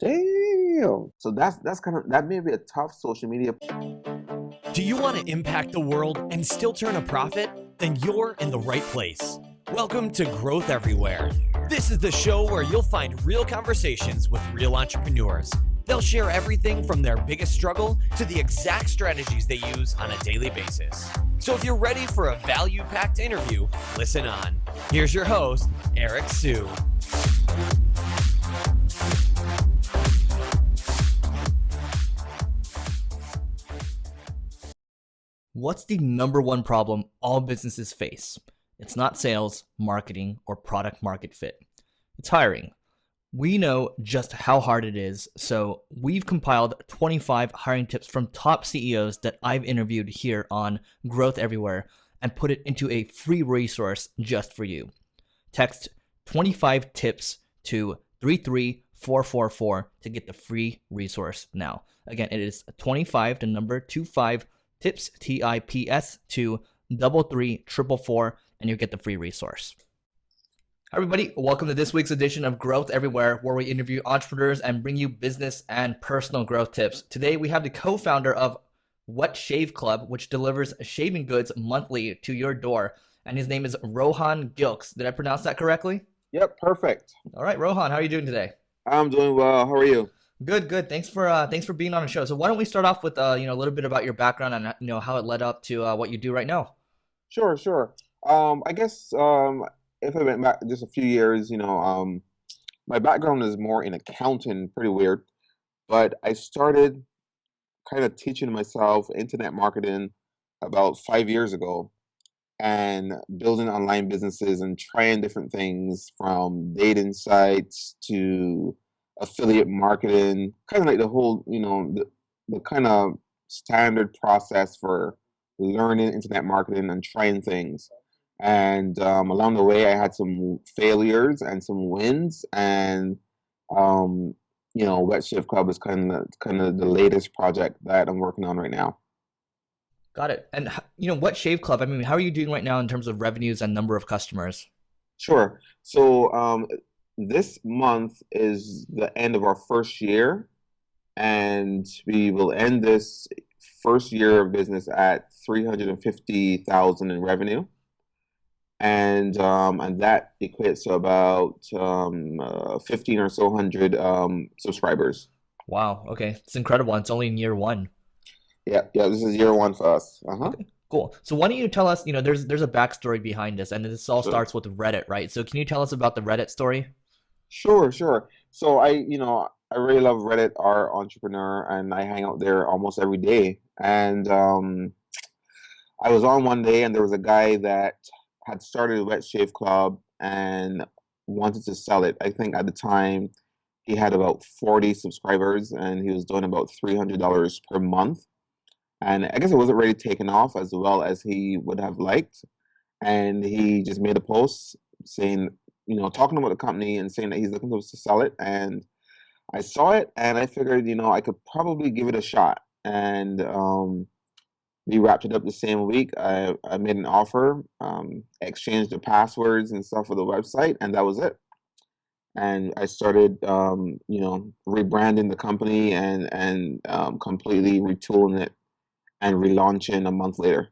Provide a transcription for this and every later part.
Damn. So that's kind of that may be a tough social media. Do you want to impact the world and still turn a profit? Then you're in the right place. Welcome to Growth Everywhere. This is the show where you'll find real conversations with real entrepreneurs. They'll share everything from their biggest struggle to the exact strategies they use on a daily basis. So if you're ready for a value-packed interview, listen on. Here's your host, Eric Sue. What's the number one problem all businesses face? It's not sales, marketing, or product market fit. It's hiring. We know just how hard it is, so we've compiled 25 hiring tips from top CEOs that I've interviewed here on Growth Everywhere and put it into a free resource just for you. Text 25 tips to 33444 to get the free resource now. Again, it is 25 to number 25 tips, TIPS, to 33444, and you get the free resource. Hi everybody, welcome to this week's edition of Growth Everywhere, where we interview entrepreneurs and bring you business and personal growth tips. Today we have the co-founder of Wet Shave Club, which delivers shaving goods monthly to your door, and his name is Rohan Gilkes. Did I pronounce that correctly? Yep, perfect. All right, Rohan, how are you doing today? I'm doing well. How are you? Good. Thanks for being on the show. So why don't we start off with a little bit about your background and how it led up to what you do right now? Sure. I guess if I went back just a few years, my background is more in accounting, pretty weird, but I started kind of teaching myself internet marketing about 5 years ago and building online businesses and trying different things from dating sites to affiliate marketing, kind of like the whole, the kind of standard process for learning internet marketing and trying things. And along the way, I had some failures and some wins. And Wet Shift Club is kind of the latest project that I'm working on right now. Got it. And Wet Shave Club, I mean, how are you doing right now in terms of revenues and number of customers? Sure. So this month is the end of our first year, and we will end this first year of business at $350,000 in revenue. And that equates to about 15 or so hundred subscribers. Wow. Okay. It's incredible. It's only in year one. Yeah. This is year one for us. Okay, cool. So why don't you tell us, there's a backstory behind this, and this all starts with Reddit, right? So can you tell us about the Reddit story? Sure. So I really love Reddit, our entrepreneur, and I hang out there almost every day. And I was on one day, and there was a guy that had started a Wet Shave Club and wanted to sell it. I think at the time he had about 40 subscribers, and he was doing about $300 per month. And I guess it wasn't really taken off as well as he would have liked. And he just made a post saying, talking about the company and saying that he's looking to sell it. And I saw it and I figured, I could probably give it a shot. And we wrapped it up the same week. I made an offer, exchanged the passwords and stuff for the website, and that was it. And I started, rebranding the company and completely retooling it and relaunching a month later.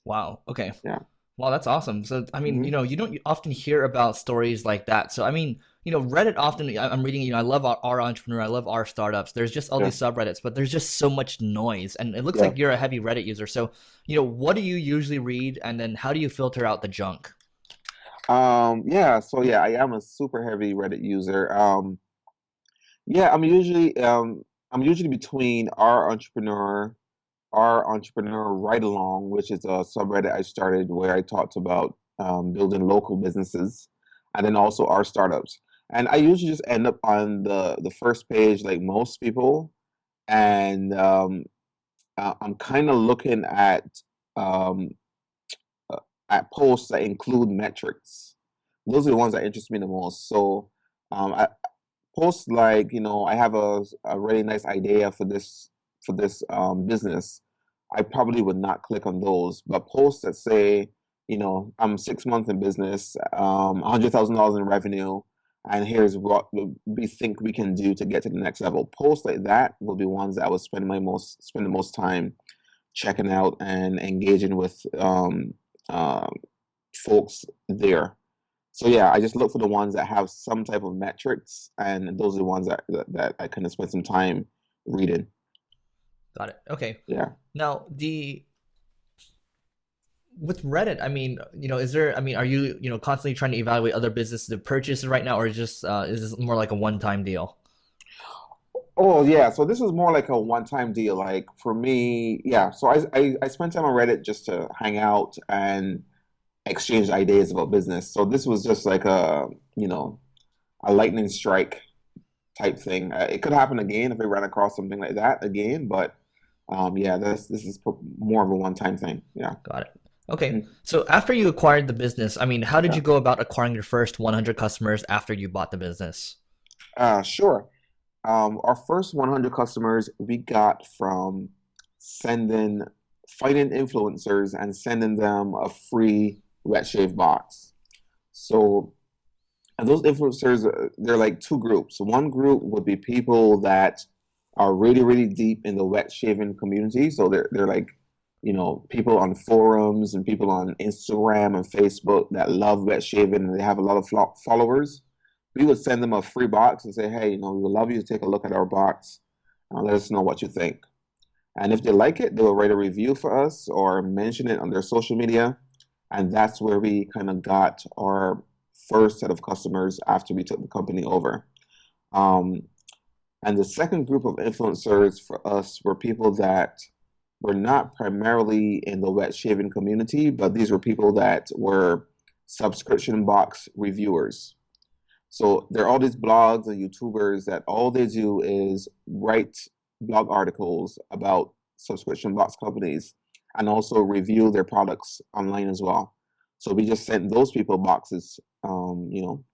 Wow. Okay. Yeah. Wow, that's awesome. So, I mean, you don't often hear about stories like that. So, I mean, Reddit often, I'm reading, I love our entrepreneur, I love our startups. There's just all these subreddits, but there's just so much noise. And it looks like you're a heavy Reddit user. So, what do you usually read? And then how do you filter out the junk? I am a super heavy Reddit user. I'm usually between our entrepreneur ride along, which is a subreddit I started where I talked about building local businesses, and then also our startups. And I usually just end up on the first page like most people, and I'm kind of looking um, at posts that include metrics. Those are the ones that interest me the most. So I posts like, I have a really nice idea for this business. I probably would not click on those, but posts that say, I'm 6 months in business, $100,000 in revenue, and here's what we think we can do to get to the next level. Posts like that will be ones that I would spend the most time checking out and engaging with uh, folks there. So yeah, I just look for the ones that have some type of metrics, and those are the ones that I kind of spend some time reading. Got it. Okay. Yeah. Now, with Reddit, I mean, is there, I mean, are you, constantly trying to evaluate other businesses to purchase right now, or just is this more like a one-time deal? Oh yeah, so this was more like a one-time deal. Like for me, yeah. So I spent time on Reddit just to hang out and exchange ideas about business. So this was just like a lightning strike type thing. It could happen again if I ran across something like that again, but yeah, this is more of a one-time thing. Yeah. Got it. Okay. Mhm. So after you acquired the business, I mean, how did Yeah. you go about acquiring your first 100 customers after you bought the business? Sure. Our first 100 customers we got from sending, finding influencers and sending them a free wet shave box. So, and those influencers, they're like two groups. One group would be people that are really, really deep in the wet shaving community. So they're like, people on forums and people on Instagram and Facebook that love wet shaving and they have a lot of followers. We would send them a free box and say, hey, we would love you to take a look at our box. Let us know what you think. And if they like it, they will write a review for us or mention it on their social media. And that's where we kind of got our first set of customers after we took the company over. Um, and the second group of influencers for us were people that were not primarily in the wet shaving community, but these were people that were subscription box reviewers. So there are all these blogs and YouTubers that all they do is write blog articles about subscription box companies and also review their products online as well. So we just sent those people boxes,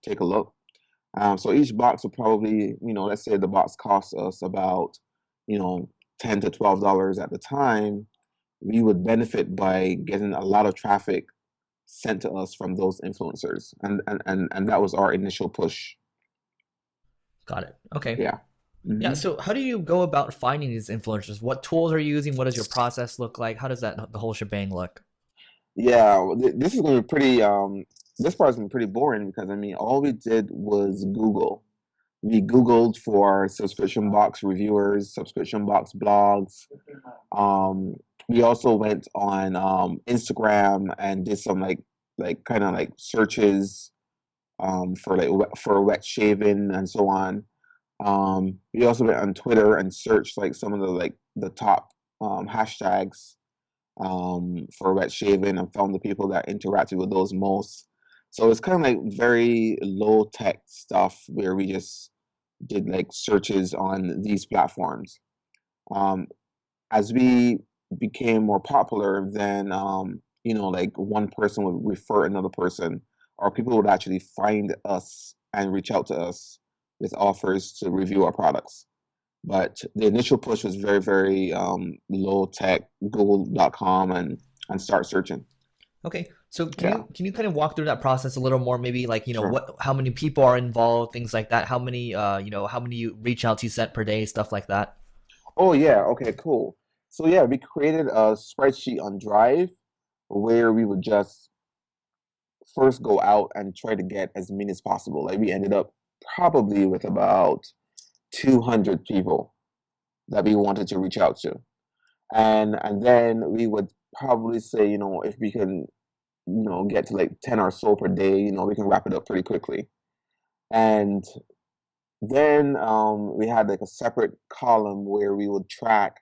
take a look. So each box would probably, let's say the box costs us about, you know, $10 to $12 at the time. We would benefit by getting a lot of traffic sent to us from those influencers, and that was our initial push. Got it. Okay. Yeah. Yeah. hmm So how do you go about finding these influencers? What tools are you using? What does your process look like? How does the whole shebang look? Yeah, well, this is going to be pretty. This part's been pretty boring because I mean, all we did was Google. We Googled for subscription box reviewers, subscription box blogs. Um, we also went on Instagram and did some like kind of like searches for for wet shaving and so on. We also went on Twitter and searched like some of the top hashtags for wet shaving and found the people that interacted with those most. So it's kind of like very low tech stuff where we just did like searches on these platforms. Um, as we became more popular, then like one person would refer another person, or people would actually find us and reach out to us with offers to review our products. But the initial push was very, very low tech, Google.com and start searching. Okay. So can Yeah, you kind of walk through that process a little more? Maybe like, sure. how many people are involved, things like that. How many reach outs you sent per day, stuff like that. Oh yeah, okay, cool. So yeah, we created a spreadsheet on Drive where we would just first go out and try to get as many as possible. Like we ended up probably with about 200 people that we wanted to reach out to. And then we would probably say, if we can, get to like 10 or so per day, we can wrap it up pretty quickly. And then we had like a separate column where we would track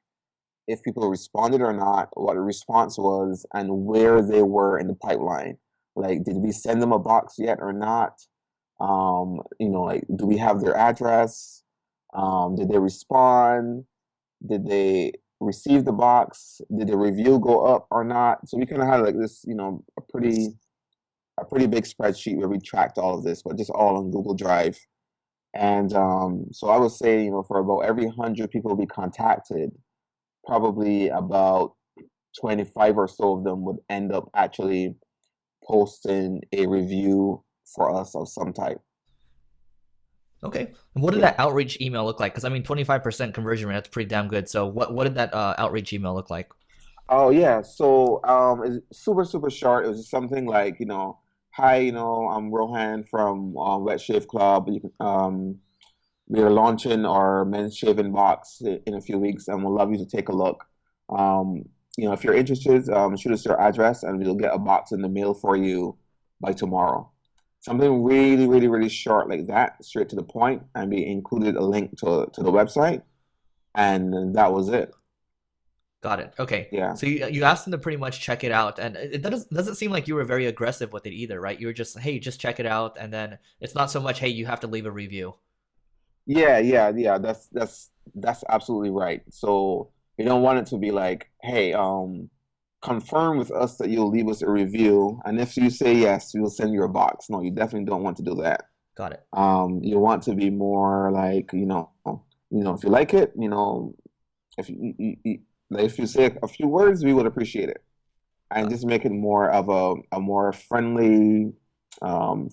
if people responded or not, what the response was, and where they were in the pipeline. Like, did we send them a box yet or not? Like, do we have their address? Did they respond? Did they receive the box? Did the review go up or not? So we kind of had like this, a pretty big spreadsheet where we tracked all of this, but just all on Google Drive. And so I would say, for about every 100 people we contacted, probably about 25 or so of them would end up actually posting a review for us of some type. Okay. And what did Yeah. that outreach email look like? Because I mean, 25% conversion rate, that's pretty damn good. So what did that outreach email look like? Oh yeah. So it's super super short. It was just something like, hi, I'm Rohan from Wet Shave Club. You can we are launching our men's shaving box in a few weeks, and we'll love you to take a look. Um, if you're interested, shoot us your address, and we'll get a box in the mail for you by tomorrow. Something really, really, really short like that, straight to the point, and we included a link to the website, and that was it. Got it. Okay. Yeah. So you asked them to pretty much check it out, and it doesn't seem like you were very aggressive with it either, right? You were just, hey, just check it out, and then it's not so much, hey, you have to leave a review. Yeah, yeah, yeah. That's absolutely right. So you don't want it to be like, hey, confirm with us that you'll leave us a review, and if you say yes, we'll send you a box. No, you definitely don't want to do that. Got it. You want to be more like, if you like it, like if you say a few words, we would appreciate it, and Got just make it more of a more friendly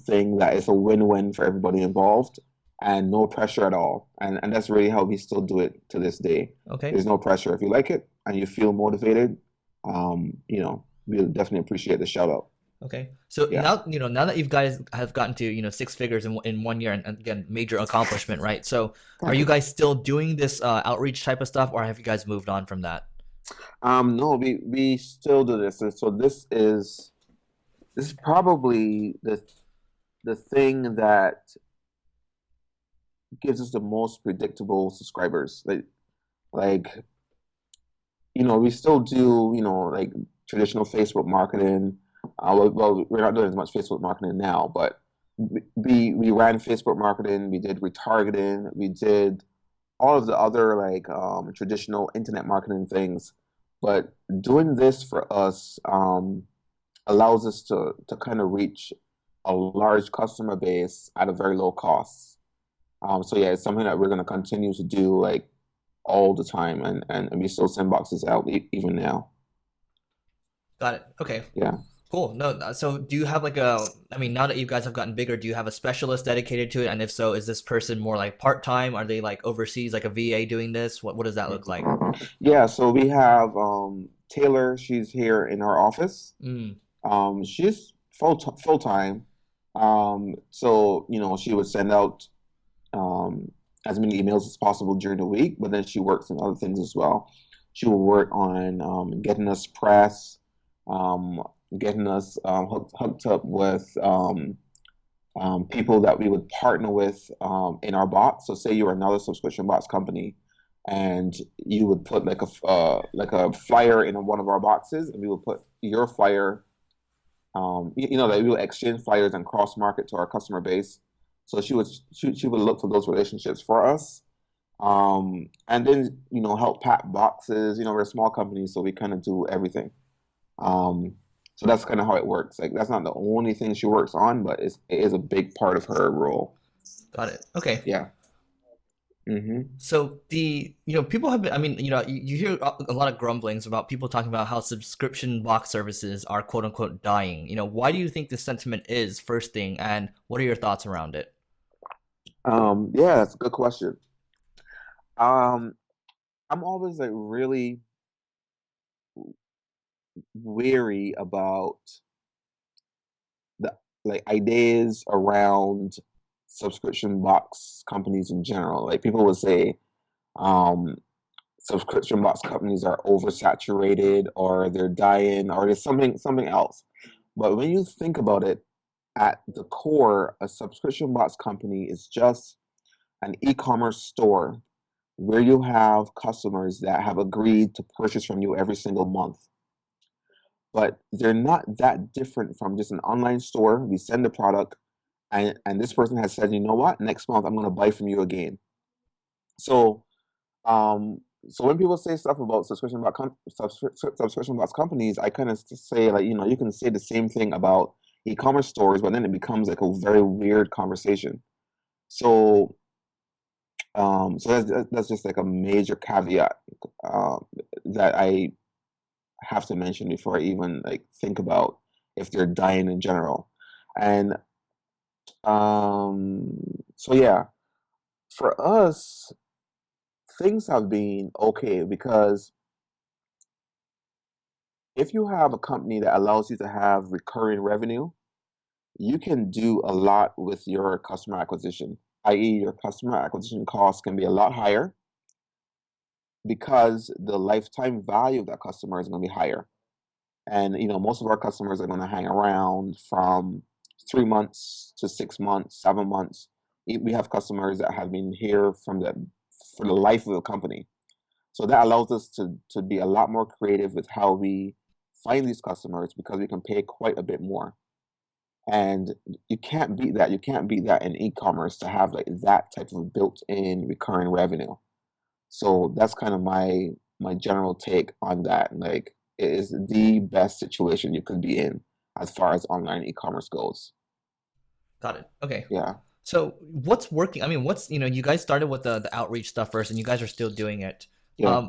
thing that is a win-win for everybody involved, and no pressure at all. And that's really how we still do it to this day. Okay. There's no pressure. If you like it and you feel motivated, we'll definitely appreciate the shout out. Okay. So Yeah. now that you guys have gotten to, six figures in 1 year, and again, major accomplishment, right? So are you guys still doing this outreach type of stuff, or have you guys moved on from that? No, we still do this. And so this is probably the thing that gives us the most predictable subscribers. Like we still do, like traditional Facebook marketing. Well, we're not doing as much Facebook marketing now, but we ran Facebook marketing. We did retargeting. We did all of the other like traditional internet marketing things. But doing this for us allows us to kind of reach a large customer base at a very low cost. So yeah, it's something that we're going to continue to do like all the time, and we still send boxes out even now. Got it. Okay. Yeah. Cool. No, so do you have like I mean, now that you guys have gotten bigger, do you have a specialist dedicated to it? And if so, is this person more like part-time? Are they like overseas, like a VA doing this? What does that look like? Yeah, so we have Taylor. She's here in our office. Mm, She's full time. So she would send out as many emails as possible during the week, but then she works on other things as well. She will work on getting us press, um, getting us hooked up with people that we would partner with in our box. So, say you're another subscription box company, and you would put like a flyer in one of our boxes, and we would put your flyer. That we would exchange flyers and cross market to our customer base. So she would look for those relationships for us, and then help pack boxes. We're a small company, so we kind of do everything. So that's kind of how it works. Like that's not the only thing she works on, but it is a big part of her role. got it. Okay. Yeah. Hmm. So people have been, I mean, you hear a lot of grumblings about people talking about how subscription box services are quote unquote dying. Why do you think this sentiment is, first thing, and what are your thoughts around it? Yeah, that's a good question. Um, I'm always like really weary about the like ideas around subscription box companies in general. Like people would say, um, subscription box companies are oversaturated, or they're dying, or there's something else. But when you think about it, at the core, a subscription box company is just an e-commerce store where you have customers that have agreed to purchase from you every single month. But they're not that different from just an online store. We send the product, and this person has said, you know what, next month I'm going to buy from you again. So, so when people say stuff about subscription box companies, I kind of say like, you can say the same thing about e-commerce stores, but then it becomes like a very weird conversation. So, so that's just like a major caveat um, that I have to mention before I even like think about if they're dying in general. And so yeah. For us, things have been okay because if you have a company that allows you to have recurring revenue, you can do a lot with your customer acquisition, i.e., your customer acquisition costs can be a lot higher because the lifetime value of that customer is going to be higher. And most of our customers are going to hang around from 3 months to 6 months, 7 months. We have customers that have been here for the life of the company. So that allows us to be a lot more creative with how we find these customers because we can pay quite a bit more. And you can't beat that. You can't beat that in e-commerce to have like that type of built-in recurring revenue. So that's kind of my general take on that. Like it is the best situation you could be in as far as online e-commerce goes. Got it. Okay. Yeah. So what's working? I mean, you guys started with the outreach stuff first, and you guys are still doing it. Yeah.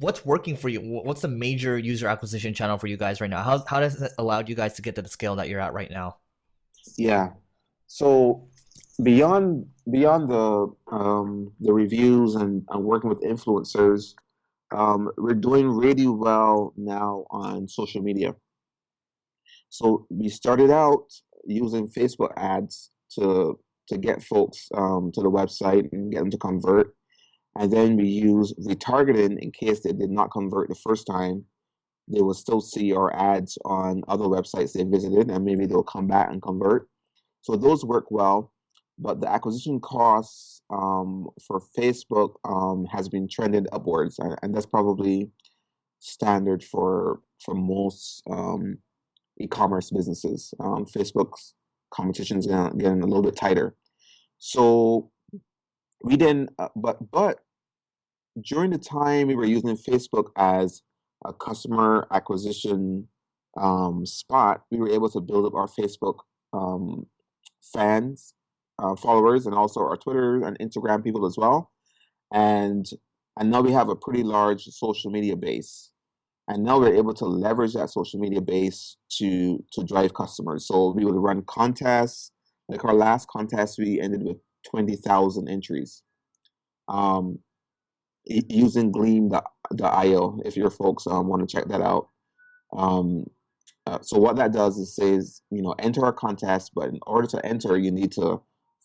What's working for you? What's the major user acquisition channel for you guys right now? How does it allow you guys to get to the scale that you're at right now? Yeah. So beyond the reviews and working with influencers, we're doing really well now on social media. So we started out using Facebook ads to get folks to the website and get them to convert. And then we use retargeting in case they did not convert the first time. They will still see our ads on other websites they visited, and maybe they'll come back and convert. So those work well, but the acquisition costs for Facebook has been trended upwards, and that's probably standard for most e-commerce businesses. Facebook's competition is getting a little bit tighter. So we didn't, but during the time we were using Facebook as a customer acquisition spot, we were able to build up our Facebook um, fans, followers, and also our Twitter and Instagram people as well. And now we have a pretty large social media base. And now we're able to leverage that social media base to drive customers. So we would run contests. Like our last contest, we ended with 20,000 entries. Um, Using Gleam.io if your folks want to check that out. Um, so what that does is says, enter our contest, but in order to enter, you need to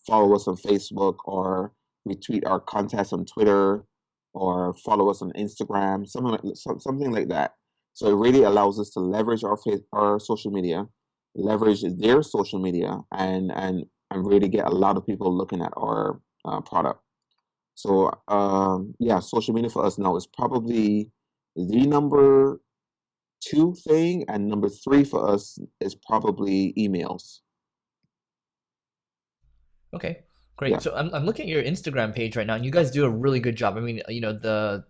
follow us on Facebook or retweet our contest on Twitter or follow us on Instagram, something like that. So it really allows us to leverage our social media, leverage their social media, and really get a lot of people looking at our product. So yeah, social media for us now is probably the number two thing, and number three for us is probably emails. Okay, great. Yeah. So I'm looking at your Instagram page right now, and you guys do a really good job. I mean, the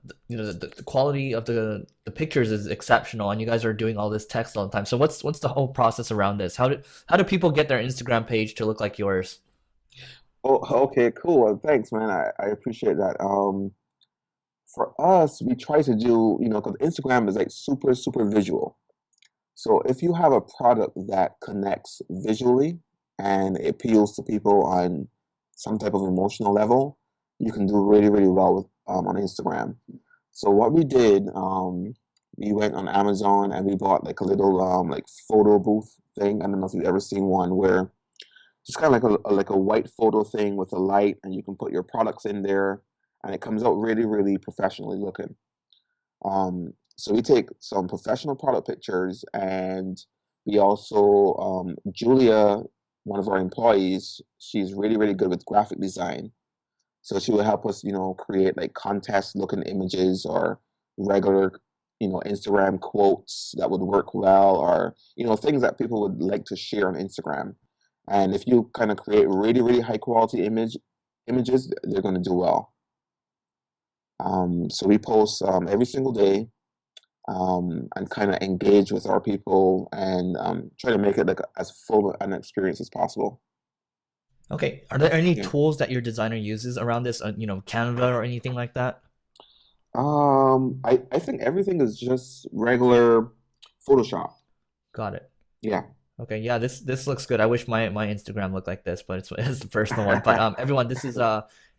quality of the pictures is exceptional, and you guys are doing all this text all the time. So what's the whole process around this? How do people get their Instagram page to look like yours? Oh, okay, cool. Well, thanks, man. I appreciate that. For us, we try to do, because Instagram is like super, super visual. So if you have a product that connects visually and it appeals to people on some type of emotional level, you can do really, really well with on Instagram. So what we did, we went on Amazon and we bought like a little like photo booth thing. I don't know if you've ever seen one where just kind of like a white photo thing with a light, and you can put your products in there, and it comes out really, really professionally looking. So we take some professional product pictures, and we also Julia, one of our employees, she's really, really good with graphic design. So she will help us, create like contest looking images or regular, Instagram quotes that would work well, or things that people would like to share on Instagram. And if you kind of create really, really high quality images, they're going to do well. So we post every single day, and kind of engage with our people and try to make it like as full an experience as possible. Okay, are there any Yeah. tools that your designer uses around this? Canva or anything like that? I think everything is just regular Photoshop. Got it. Yeah. Okay, yeah, this looks good. I wish my Instagram looked like this, but it's the personal one. But everyone, this is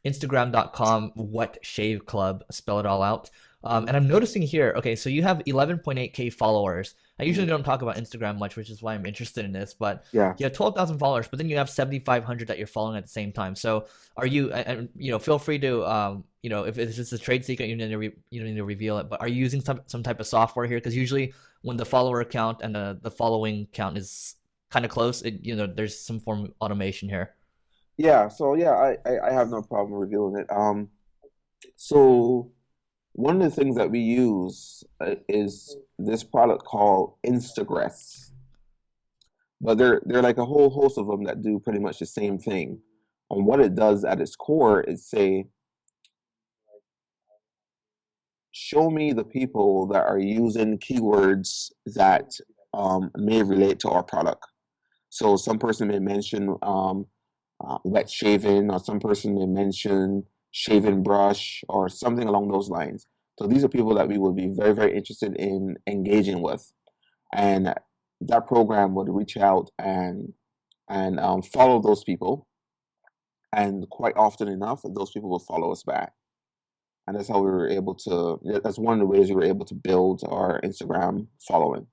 Instagram.com wet shave club, spell it all out. And I'm noticing here, okay, so you have 11.8K followers. I usually Mhm. don't talk about Instagram much, which is why I'm interested in this, but Yeah. you have 12,000 followers, but then you have 7,500 that you're following at the same time. So are you, feel free to, if it's just a trade secret, you don't need to reveal it, but are you using some type of software here? Because usually when the follower count and the following count is kind of close, there's some form of automation here. Yeah. So yeah, I have no problem revealing it. So one of the things that we use is this product called Instagress, but they're like a whole host of them that do pretty much the same thing. And what it does at its core is say, show me the people that are using keywords that may relate to our product. So some person may mention wet shaving, or some person may mention shaving brush, or something along those lines. So these are people that we would be very, very interested in engaging with, and that program would reach out and follow those people, and quite often enough, those people will follow us back. And that's how we were able to. That's one of the ways we were able to build our Instagram following.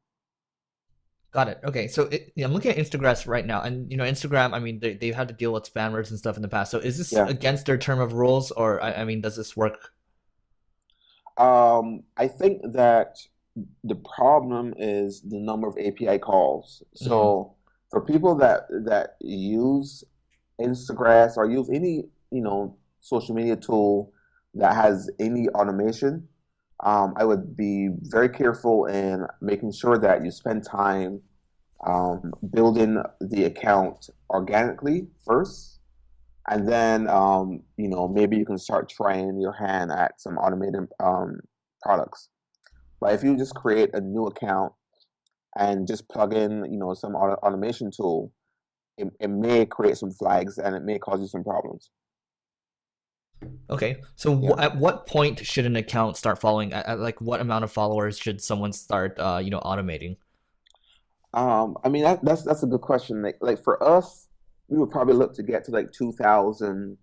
Got it. Okay, so I'm looking at Instagram right now, and Instagram. I mean, they've had to deal with spammers and stuff in the past. So is this Yeah. against their term of rules, or I mean, does this work? I think that the problem is the number of API calls. Hmm. So for people that use Instagram or use any, social media tool that has any automation, I would be very careful in making sure that you spend time building the account organically first, and then maybe you can start trying your hand at some automated products. But if you just create a new account and just plug in, some automation tool, it may create some flags and it may cause you some problems. Okay, so Yeah. at what point should an account start following? At like what amount of followers should someone start, automating? I mean that's a good question. Like for us, we would probably look to get to like 2,000,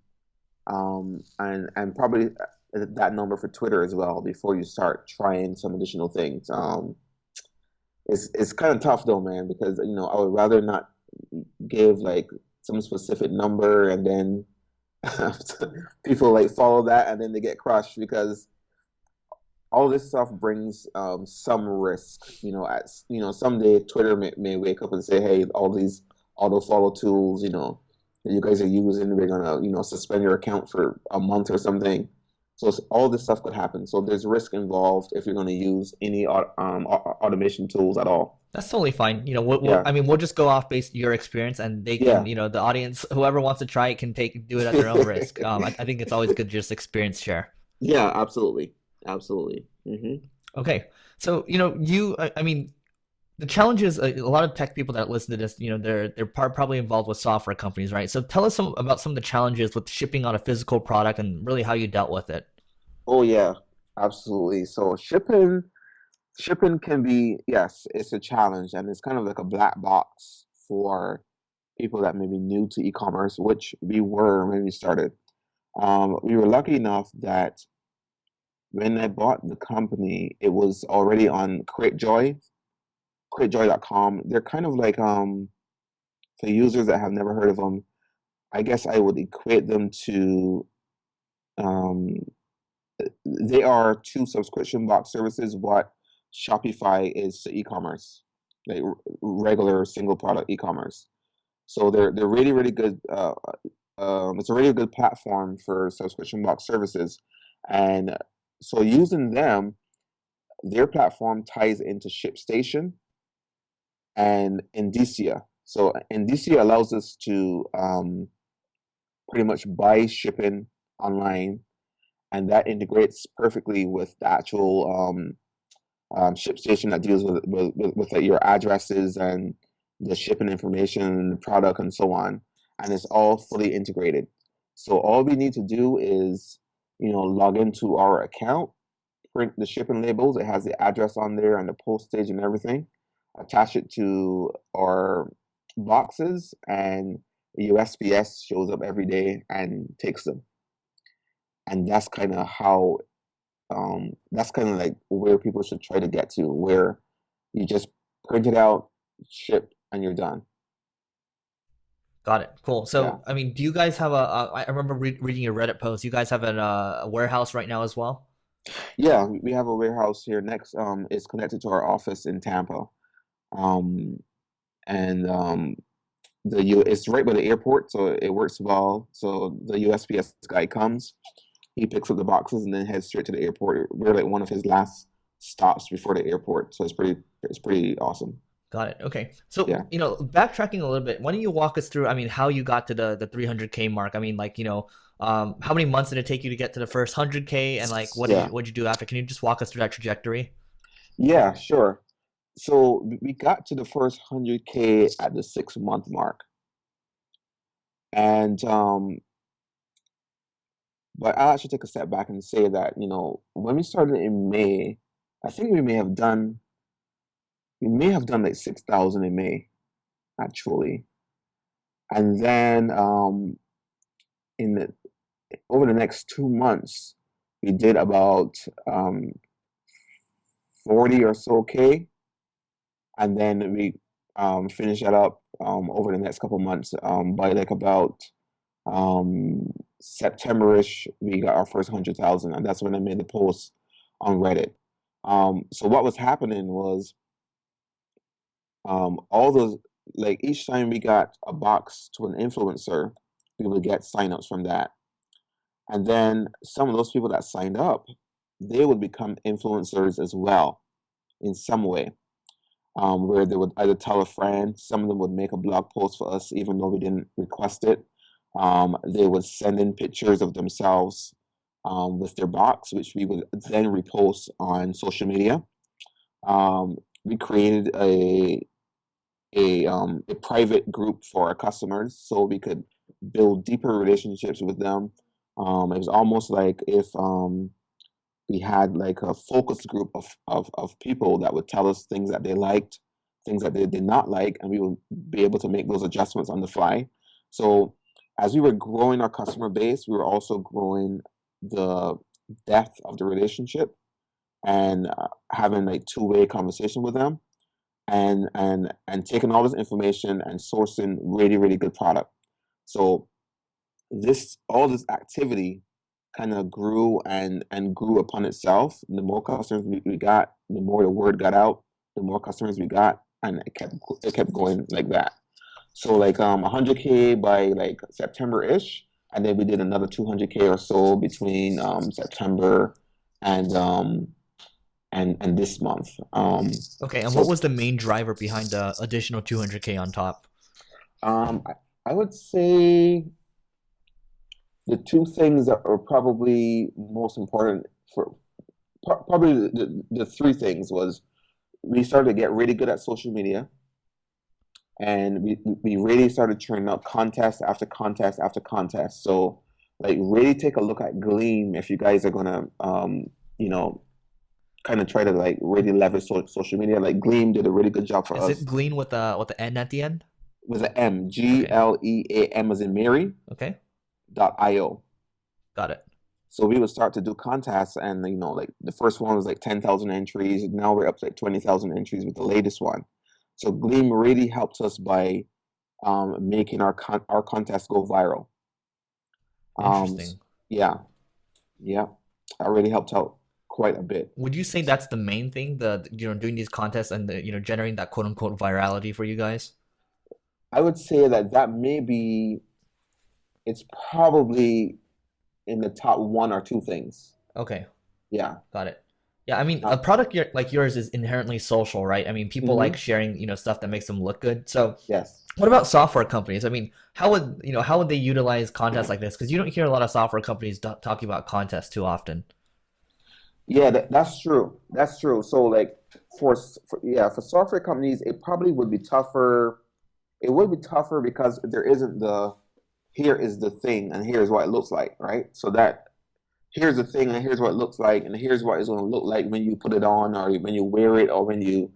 and probably that number for Twitter as well before you start trying some additional things. It's kind of tough though, man, because I would rather not give like some specific number and then people like follow that and then they get crushed because all this stuff brings some risk. Someday Twitter may wake up and say, "Hey, all these auto follow tools, that you guys are using, we're gonna, suspend your account for a month or something." So all this stuff could happen. So there's risk involved if you're going to use any automation tools at all. That's totally fine. Yeah, I mean, we'll just go off based on your experience, and they can, yeah, the audience, whoever wants to try it, can do it at their own risk. I think it's always good to just experience share. yeah, absolutely, absolutely. Okay, so I mean, the challenge is a lot of tech people that listen to this, they're probably involved with software companies, right? So tell us about some of the challenges with shipping on a physical product and really how you dealt with it. Oh yeah, absolutely. So shipping can be, yes, it's a challenge, and it's kind of like a black box for people that may be new to e-commerce, which we were when we started. We were lucky enough that when I bought the company, it was already on cratejoy.com. They're kind of like, for users that have never heard of them, I guess I would equate them to, um, they are two subscription box services what Shopify is to e-commerce, like regular single product e-commerce. So they're really really good. It's a really good platform for subscription box services, and so using them, their platform ties into ShipStation and Indicia. So Indicia allows us to pretty much buy shipping online, and that integrates perfectly with the actual ShipStation that deals with like your addresses and the shipping information and the product and so on, and it's all fully integrated. So all we need to do is, log into our account, print the shipping labels. It has the address on there and the postage and everything, attach it to our boxes, and the USPS shows up every day and takes them. And that's kind of how, that's kind of like where people should try to get to, where you just print it out, ship, and you're done. Got it. Cool. Yeah. So, I mean, do you guys have I remember reading your Reddit post. You guys have a warehouse right now as well? Yeah, we have a warehouse here next. It's connected to our office in Tampa. Um, and it's right by the airport, so it works well. So the USPS guy comes, he picks up the boxes, and then heads straight to the airport. We're like one of his last stops before the airport, so it's pretty awesome. Got it. Okay. So, Yeah. backtracking a little bit, why don't you walk us through, I mean, how you got to the 300K mark? I mean, like, how many months did it take you to get to the first 100K, and like Yeah. what'd you do after? Can you just walk us through that trajectory? Yeah, sure. So we got to the first 100K at the 6 month mark. And but I'll actually take a step back and say that, when we started in May, I think we may have done like 6,000 in May, actually. And then in the over the next 2 months, we did about 40 or so K, and then we finish that up over the next couple months. By like about September-ish, we got our first 100,000, and that's when I made the post on Reddit. So what was happening was, all those, like, each time we got a box to an influencer, we would get signups from that. And then some of those people that signed up, they would become influencers as well in some way, where they would either tell a friend. Some of them would make a blog post for us, even though we didn't request it. They would send in pictures of themselves with their box, which we would then repost on social media. We created a private group for our customers so we could build deeper relationships with them. It was almost like if we had like a focus group of people that would tell us things that they liked, things that they did not like, and we would be able to make those adjustments on the fly. So as we were growing our customer base, we were also growing the depth of the relationship, and having like two-way conversation with them, and taking all this information and sourcing really, really good product. So all this activity kind of grew and grew upon itself. The more customers we got, the more the word got out, the more customers we got, and it kept going like that. So like 100K by like September-ish, and then we did another 200K or so between September and this month. Okay, and So what was the main driver behind the additional 200K on top? I would say the two things that are probably most important for probably the three things was, we started to get really good at social media, and we really started churning out contest after contest after contest. So like, really take a look at Gleam if you guys are gonna you know kind of try to like really leverage social media. Like, Gleam did a really good job for Is us it Glean with the N at the end? with an M, Okay. GLEAM as in Mary Okay. .io. Got it. So we would start to do contests, and like the first one was like 10,000 entries. Now we're up to like 20,000 entries with the latest one. So Gleam really helped us by making our contest go viral. Interesting. Yeah, yeah, that really helped out quite a bit. Would you say that's the main thing, doing these contests and generating that quote unquote virality for you guys? I would say that it's probably in the top one or two things. Okay. Yeah. Got it. Yeah, I mean, a Uh, product like yours is inherently social, right? I mean, people like mhm. sharing, stuff that makes them look good. So, Yes. what about software companies? I mean, how would they utilize contests like this? Because you don't hear a lot of software companies talking about contests too often. Yeah, that's true. That's true. So like, for software companies, it probably would be tougher. It would be tougher because there isn't here is the thing and here's what it looks like, right? So that here's the thing and here's what it looks like and here's what it's going to look like when you put it on, or when you wear it, or when you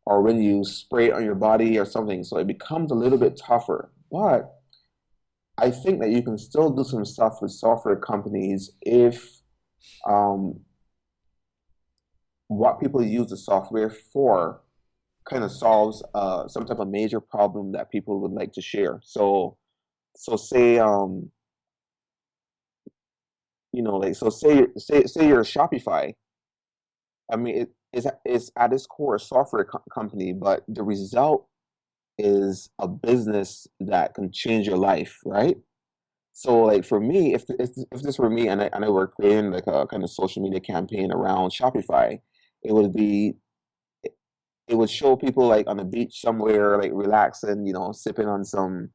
or when you spray it on your body or something. So it becomes a little bit tougher. But I think that you can still do some stuff with software companies if um, what people use the software for kind of solves some type of major problem that people would like to share. So say like so say you're a Shopify. I mean, it's at its core a software company, but the result is a business that can change your life, right? So like for me, if this were me and I were creating like a kind of social media campaign around Shopify, it would be it would show people like on the beach somewhere, like relaxing, sipping on some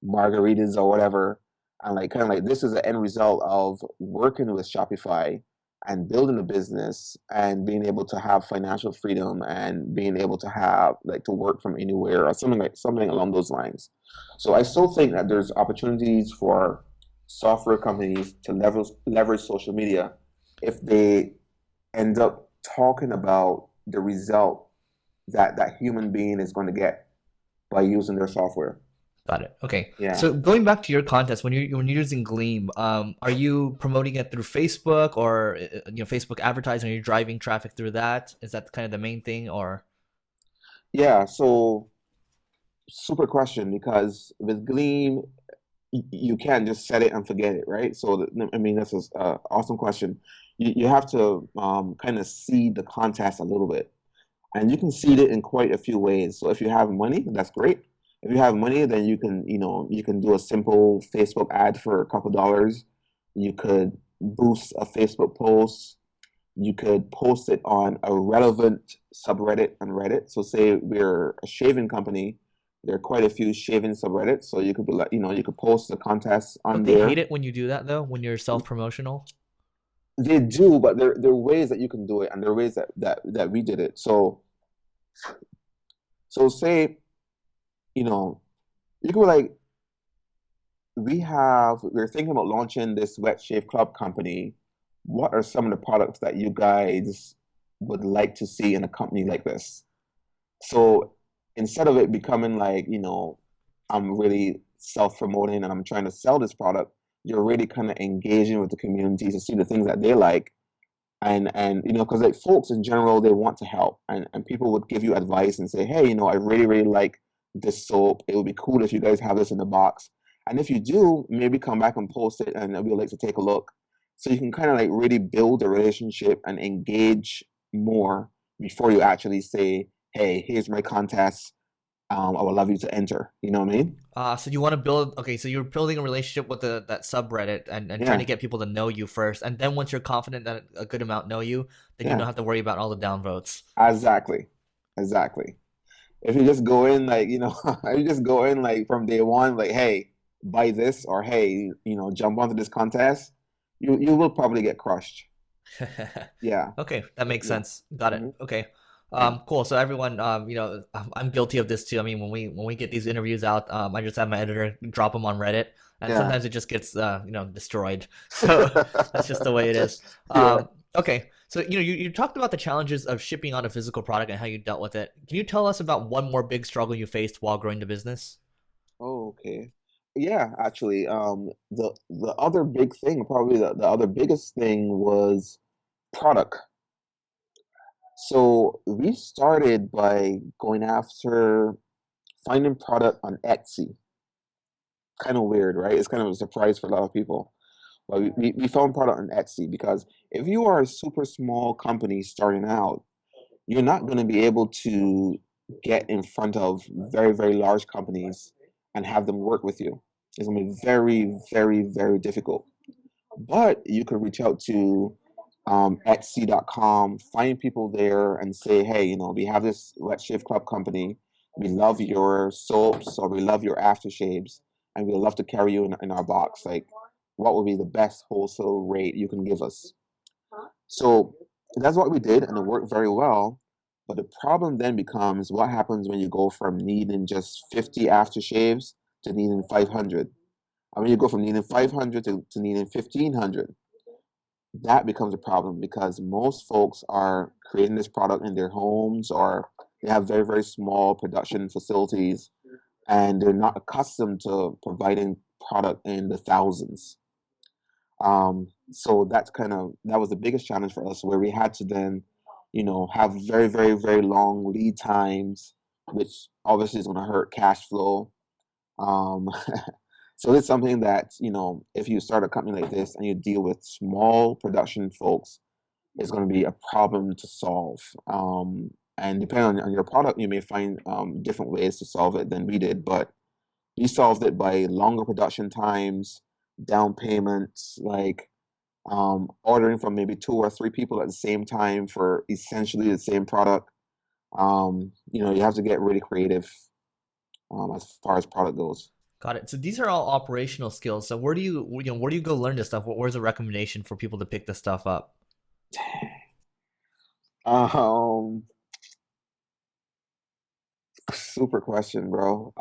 margaritas or whatever, and like kind of like this is the end result of working with Shopify and building a business and being able to have financial freedom and being able to have like to work from anywhere or something along those lines. So I still think that there's opportunities for software companies to leverage social media if they end up talking about the result that human being is going to get by using their software. Got it. Okay. Yeah. So going back to your contest, when you're using Gleam, are you promoting it through Facebook or Facebook advertising? Are you driving traffic through that? Is that kind of the main thing, or? Yeah. So super question because with Gleam, you can't just set it and forget it, right? So I mean, that's an awesome question. You have to kind of seed the contest a little bit, and you can seed it in quite a few ways. So if you have money, that's great. If you have money, then you can do a simple Facebook ad for a couple dollars. You could boost a Facebook post. You could post it on a relevant subreddit on Reddit. So say we're a shaving company, there are quite a few shaving subreddits. So you could be like, you could post the contest on Don't they hate there. it when you do that though? When you're self-promotional? They do, but there are ways that you can do it, and there are ways that we did it. So say, you know, you could be like, we're thinking about launching this wet shave club company. What are some of the products that you guys would like to see in a company like this? So instead of it becoming like, I'm really self-promoting and I'm trying to sell this product, you're really kind of engaging with the community to see the things that they like. And because like folks in general, they want to help, and people would give you advice and say, hey, I really, really like this soap. It would be cool if you guys have this in the box. And if you do, maybe come back and post it and we'd like to take a look. So you can kind of like really build a relationship and engage more before you actually say, hey, here's my contest. I would love you to enter. You know what I mean? So you want to build, okay, so you're building a relationship with that subreddit and trying Yeah, to get people to know you first. And then once you're confident that a good amount know you, then you yeah, don't have to worry about all the downvotes. exactly. Exactly. If you just go in like, if you just go in like from day one, like, hey, buy this or hey, jump onto this contest, you will probably get crushed. Yeah. Okay, that makes Yeah. sense. Got it. Hmm. Okay. Yeah. Cool. So everyone, I'm guilty of this too. I mean, when we get these interviews out, I just have my editor drop them on Reddit, and Yeah. sometimes it just gets destroyed. So that's just the way it is. Yeah. Okay. So you talked about the challenges of shipping on a physical product and how you dealt with it. Can you tell us about one more big struggle you faced while growing the business? Oh, okay. Yeah, actually, the other big thing, probably the other biggest thing was product. So we started by going after finding product on Etsy. Kind of weird, right? It's kind of a surprise for a lot of people. But we found product on Etsy because if you are a super small company starting out, you're not going to be able to get in front of very, very large companies and have them work with you. It's going to be very, very, very difficult. But you could reach out to Etsy.com, find people there and say, hey, we have this wet shave club company. We love your soaps or we love your aftershaves and we'd love to carry you in our box. Like, what would be the best wholesale rate you can give us? So that's what we did, and it worked very well. But the problem then becomes what happens when you go from needing just 50 aftershaves to needing 500. I mean, you go from needing 500 to needing 1,500. That becomes a problem because most folks are creating this product in their homes or They have very, very small production facilities, and they're not accustomed to providing product in the thousands. So that was the biggest challenge for us, where we had to then, have very, very, very long lead times, which obviously is going to hurt cash flow. Um, so it's something that, if you start a company like this and you deal with small production folks, it's going to be a problem to solve. And depending on your product, you may find different ways to solve it than we did, but we solved it by longer production times, down payments, like ordering from maybe two or three people at the same time for essentially the same product. You have to get really creative as far as product goes. Got it. So these are all operational skills. So where do you go learn this stuff? Where's a recommendation for people to pick this stuff up? Um, Super question, bro.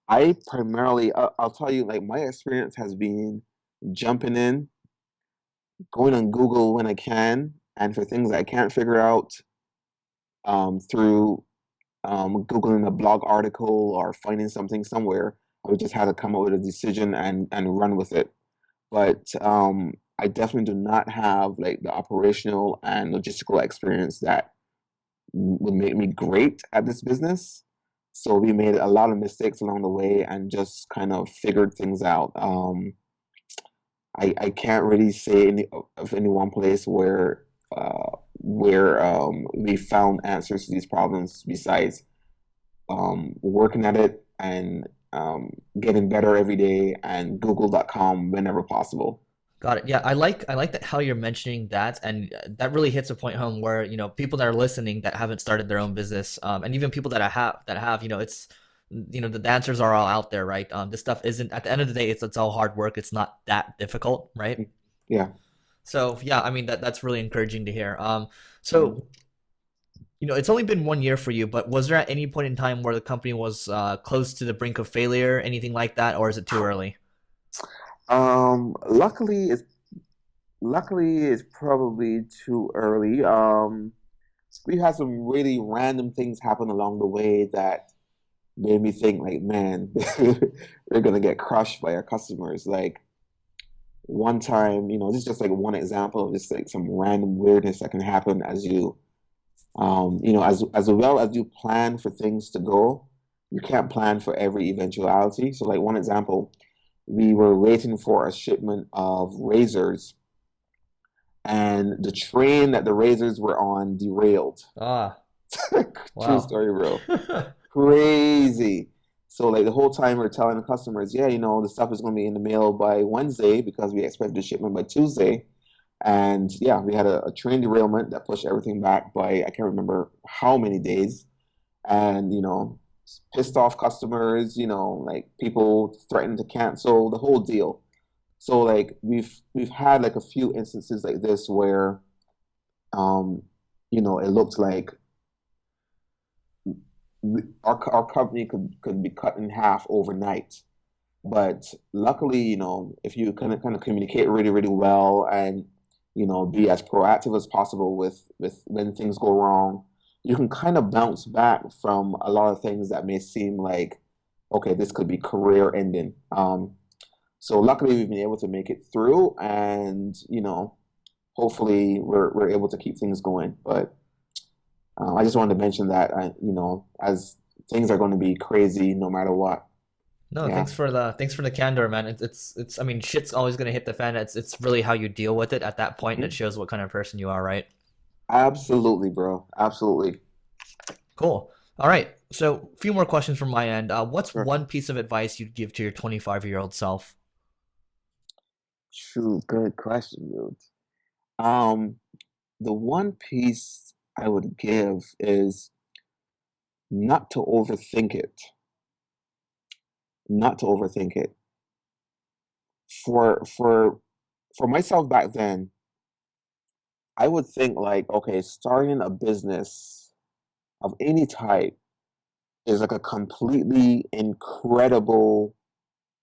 I primarily, I'll tell you, like, my experience has been jumping in, going on Google when I can, and for things I can't figure out, through Googling a blog article or finding something somewhere. I would just have to come up with a decision and run with it. But I definitely do not have like the operational and logistical experience that would make me great at this business. So we made a lot of mistakes along the way and just kind of figured things out. I can't really say any one place where we found answers to these problems besides working at it and getting better every day and google.com whenever possible. Got it. Yeah, I like that how you're mentioning that, and that really hits a point home where people that are listening that haven't started their own business, and even people that have, it's the answers are all out there, right? This stuff isn't at the end of the day, it's all hard work. It's not that difficult, right? Yeah. So yeah, I mean that's really encouraging to hear. Mhm. So it's only been 1 year for you, but was there at any point in time where the company was close to the brink of failure, anything like that, or is it too early? Um, luckily, it's luckily it's probably too early. We had some really random things happen along the way that made me think, like, man, we're gonna get crushed by our customers. Like one time, this is just like one example of just like some random weirdness that can happen as as well as you plan for things to go, you can't plan for every eventuality. So, like one example, we were waiting for a shipment of razors, and the train that the razors were on derailed. Ah, True wow. story, bro. Crazy. So like the whole time we're telling the customers, yeah, the stuff is going to be in the mail by Wednesday because we expect the shipment by Tuesday. And yeah, we had a train derailment that pushed everything back by I can't remember how many days. And pissed off customers, like people threatened to cancel the whole deal. So like we've had like a few instances like this where um it looked like our company could be cut in half overnight. But luckily, if you kind of communicate really, really well and be as proactive as possible with when things go wrong, you can kind of bounce back from a lot of things that may seem like, okay, this could be career ending. So luckily, we've been able to make it through, and hopefully, we're able to keep things going. But I just wanted to mention that, as things are going to be crazy no matter what. No, Yeah. thanks for the candor, man. It's I mean, shit's always gonna hit the fan. It's really how you deal with it at that point that Mhm. shows what kind of person you are, right? Absolutely, bro. Absolutely. Cool. All right. So, a few more questions from my end. What's Sure. one piece of advice you'd give to your 25-year-old self? True. Good question, dude. Um, the one piece I would give is not to overthink it. Not to overthink it. For for for myself back then, I would think like, okay, starting a business of any type is like a completely incredible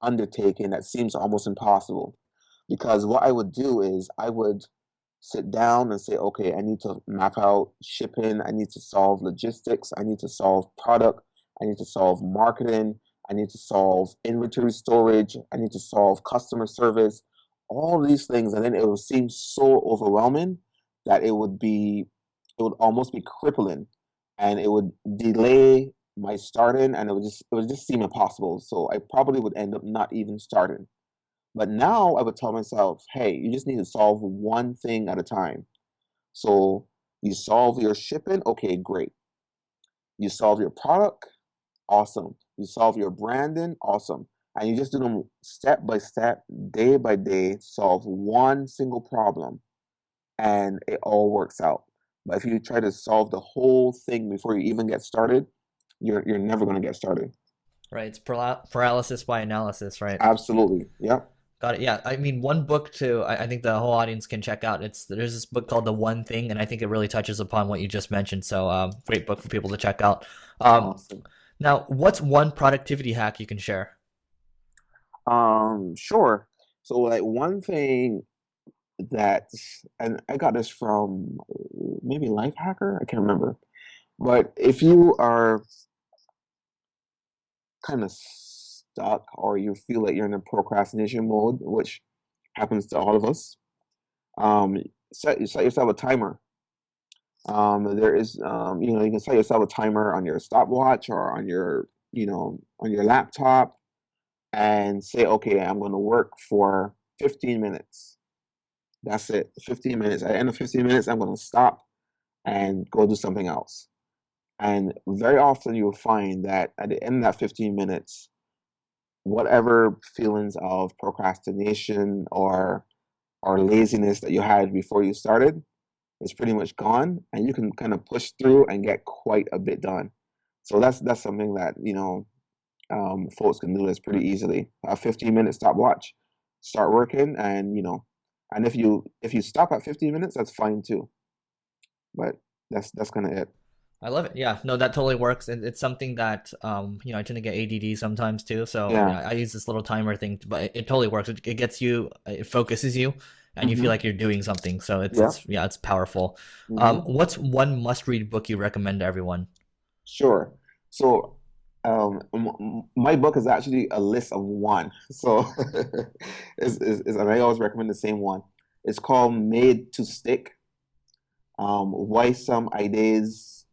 undertaking that seems almost impossible. Because what I would do is I would sit down and say, okay, I need to map out shipping, I need to solve logistics, I need to solve product, I need to solve marketing, I need to solve inventory storage, I need to solve customer service, all these things. And then it would seem so overwhelming that it would almost be crippling, and it would delay my starting, and it would just seem impossible. So I probably would end up not even starting. But now I would tell myself, hey, you just need to solve one thing at a time. So you solve your shipping, okay, great. You solve your product, awesome. You solve your branding, awesome. And you just do them step by step, day by day, solve one single problem, and it all works out. But if you try to solve the whole thing before you even get started, you're never going to get started. Right. It's paralysis by analysis, right? Absolutely. Yep. Got it. Yeah. I mean, one book too, I think the whole audience can check out. There's this book called The One Thing, and I think it really touches upon what you just mentioned. So, great book for people to check out. Awesome. Now, what's one productivity hack you can share? Sure. So like one thing that, and I got this from maybe Life Hacker, I can't remember. But if you are kind of stuck or you feel like you're in a procrastination mode, which happens to all of us, set yourself a timer. There is, you can set yourself a timer on your stopwatch or on your, on your laptop, and say, okay, I'm going to work for 15 minutes. That's it, 15 minutes. At the end of 15 minutes, I'm going to stop and go do something else. And very often you'll find that at the end of that 15 minutes, whatever feelings of procrastination or laziness that you had before you started is pretty much gone, and you can kind of push through and get quite a bit done. So that's something that folks can do this pretty easily. A 15-minute stopwatch, start working, and and if you stop at 15 minutes, that's fine too. But that's kind of it. I love it. Yeah, no, that totally works, and it's something that I tend to get ADD sometimes too. So Yeah. I use this little timer thing, but it totally works. It gets you, it focuses you, and you feel Hmm. like you're doing something. So Yeah. it's powerful. Hmm. What's one must-read book you recommend to everyone? Sure. So, my book is actually a list of one. So, and I always recommend the same one. It's called Made to Stick. Why Some Ideas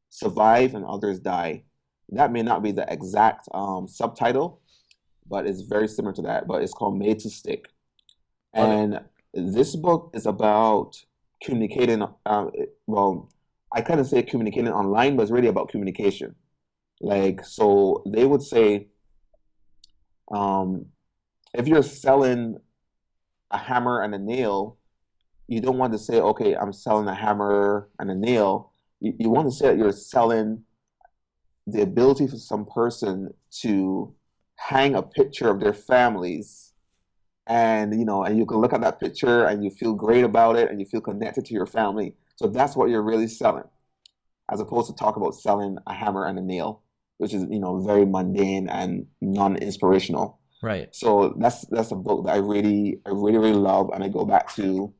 Survive and Others Die. That may not be the exact subtitle, but it's very similar to that. But it's called Made to Stick. Love it. And this book is about communicating. Well, I kind of say communicating online, but it's really about communication. Like, so they would say, um, if you're selling a hammer and a nail, you don't want to say, okay, I'm selling a hammer and a nail. You want to say that you're selling the ability for some person to hang a picture of their families, and and you can look at that picture and you feel great about it and you feel connected to your family. So that's what you're really selling, as opposed to talk about selling a hammer and a nail, which is very mundane and non-inspirational. Right. So that's a book that I really love, and I go back to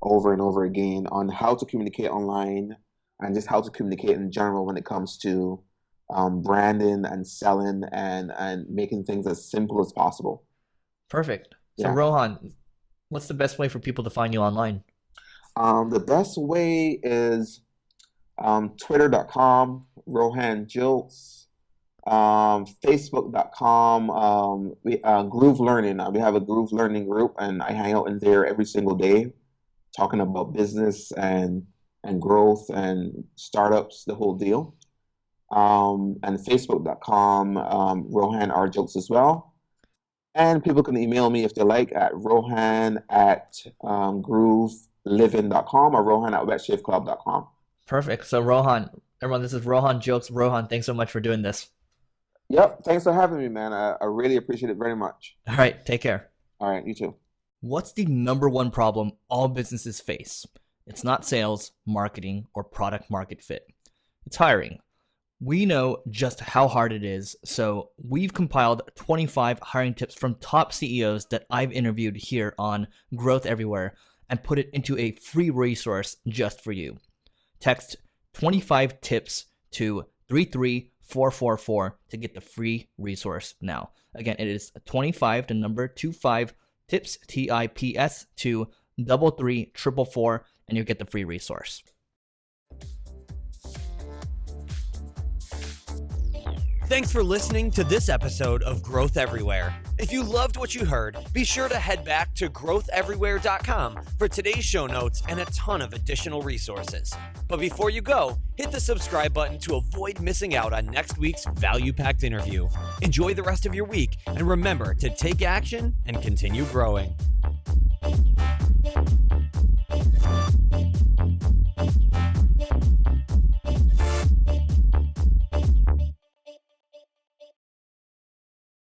over and over again on how to communicate online and just how to communicate in general when it comes to branding and selling and making things as simple as possible. Perfect. So Yeah. Rohan, what's the best way for people to find you online? The best way is twitter.com, Rohan Gilkes, facebook.com, Groove Learning. We have a Groove Learning group, and I hang out in there every single day talking about business and growth and startups, the whole deal. And facebook.com, Rohan R. Jokes as well. And people can email me if they like at rohan at grooveliving.com or rohan at wetshaveclub.com. Perfect. So Rohan, everyone, this is Rohan Jokes. Rohan, thanks so much for doing this. Yep. Thanks for having me, man. I really appreciate it very much. All right, take care. All right. You too. What's the number one problem all businesses face? It's not sales, marketing, or product market fit. It's hiring. We know just how hard it is, so we've compiled 25 hiring tips from top CEOs that I've interviewed here on Growth Everywhere, and put it into a free resource just for you. Text 25 tips to 33444 to get the free resource now. Again, it is 25, the number 25 tips, TIPS, to 33444, and you'll get the free resource. Thanks for listening to this episode of Growth Everywhere. If you loved what you heard, be sure to head back to growtheverywhere.com for today's show notes and a ton of additional resources. But before you go, hit the subscribe button to avoid missing out on next week's value-packed interview. Enjoy the rest of your week, and remember to take action and continue growing.